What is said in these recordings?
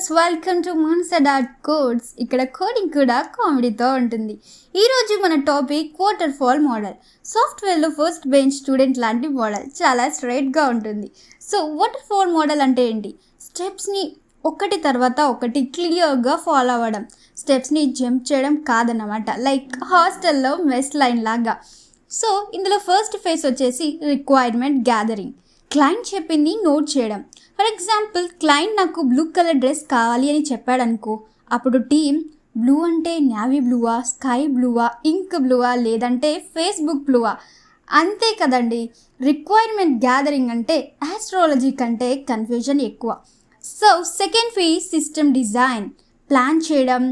Viewers, welcome to Manasa dot codes. ఇక్కడ coding కూడా కామెడీతో ఉంటుంది. ఈరోజు మన టాపిక్ వాటర్ ఫాల్ మోడల్. సాఫ్ట్వేర్లో ఫస్ట్ బెంచ్ స్టూడెంట్ లాంటి మోడల్ చాలా స్ట్రైట్గా ఉంటుంది. సో వాటర్ ఫాల్ మోడల్ అంటే ఏంటి? స్టెప్స్ని ఒకటి తర్వాత ఒకటి క్లియర్గా ఫాలో అవ్వడం, స్టెప్స్ని జంప్ చేయడం కాదన్నమాట. లైక్ హాస్టల్లో మెస్ లైన్ లాగా. సో ఇందులో ఫస్ట్ ఫేజ్ వచ్చేసి రిక్వైర్మెంట్ గ్యాదరింగ్. క్లయింట్ చెప్పింది నోట్ చేయడం. ఫర్ ఎగ్జాంపుల్, క్లయింట్ నాకు బ్లూ కలర్ డ్రెస్ కావాలి అని చెప్పాడనుకో, అప్పుడు టీమ్ బ్లూ అంటే నేవీ బ్లూవా, స్కై బ్లూవా, ఇంక్ బ్లూవా, లేదంటే ఫేస్బుక్ బ్లూవా, అంతే కదండి. రిక్వైర్మెంట్ గ్యాదరింగ్ అంటే ఆస్ట్రాలజీ కంటే కన్ఫ్యూజన్ ఎక్కువ. So second phase system design. Plan చేయడం,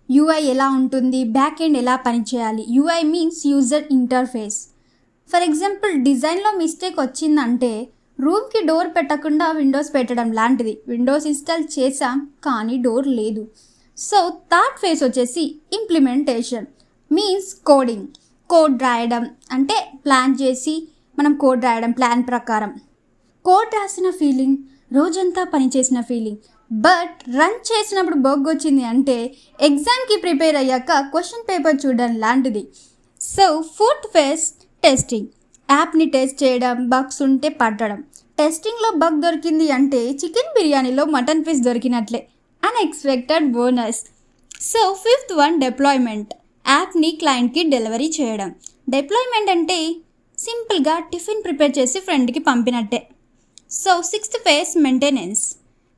యూఐ ఎలా ఉంటుంది, బ్యాక్ ఎండ్ ఎలా పనిచేయాలి. UI means user interface. For example, డిజైన్లో మిస్టేక్ వచ్చిందంటే రూమ్కి డోర్ పెట్టకుండా విండోస్ పెట్టడం లాంటిది. విండోస్ ఇన్స్టాల్ చేసాం కానీ డోర్ లేదు. సో థర్డ్ ఫేజ్ వచ్చేసి ఇంప్లిమెంటేషన్ మీన్స్ కోడింగ్. కోడ్ రాయడం అంటే ప్లాన్ చేసి మనం కోడ్ రాయడం ప్లాన్ ప్రకారం. కోడ్ రాసిన ఫీలింగ్, రోజంతా పనిచేసిన ఫీలింగ్. బట్ రన్ చేసినప్పుడు బగ్ వచ్చింది అంటే ఎగ్జామ్కి ప్రిపేర్ అయ్యాక క్వశ్చన్ పేపర్ చూడడం లాంటిది. So fourth phase testing. యాప్ని టెస్ట్ చేయడం, బగ్స్ ఉంటే పట్టడం. టెస్టింగ్లో బగ్ దొరికింది అంటే చికెన్ బిర్యానీలో మటన్ పీస్ దొరికినట్లే, unexpected bonus. So fifth one deployment. యాప్ని క్లయింట్కి డెలివరీ చేయడం. డిప్లాయ్మెంట్ అంటే సింపుల్గా టిఫిన్ ప్రిపేర్ చేసి ఫ్రెండ్కి పంపినట్టే. So sixth phase maintenance.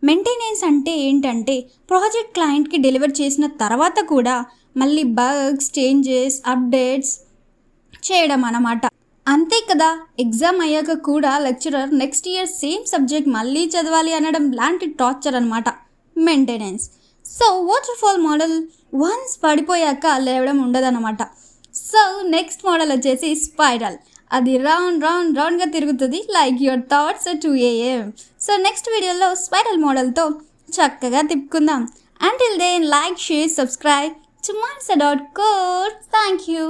Maintenance అంటే ఏంటంటే ప్రాజెక్ట్ క్లయింట్కి డెలివర్ చేసిన తర్వాత కూడా మళ్ళీ బగ్స్, చేంజెస్, అప్డేట్స్ చేయడం అన్నమాట. అంతే కదా, ఎగ్జామ్ అయ్యాక కూడా lecturer next year same subject మళ్ళీ చదవాలి అనడం లాంటి టార్చర్ అనమాట maintenance. So waterfall model once పడిపోయాక లేవడం ఉండదన్నమాట. సో నెక్స్ట్ మోడల్ వచ్చేసి స్పైరల్. అది రౌండ్గా తిరుగుతుంది like your thoughts 2 AM. So next వీడియోలో స్పైరల్ మోడల్తో చక్కగా తిప్పుకుందాం. Until then, like, share, subscribe to Manasa.Code. Thank you.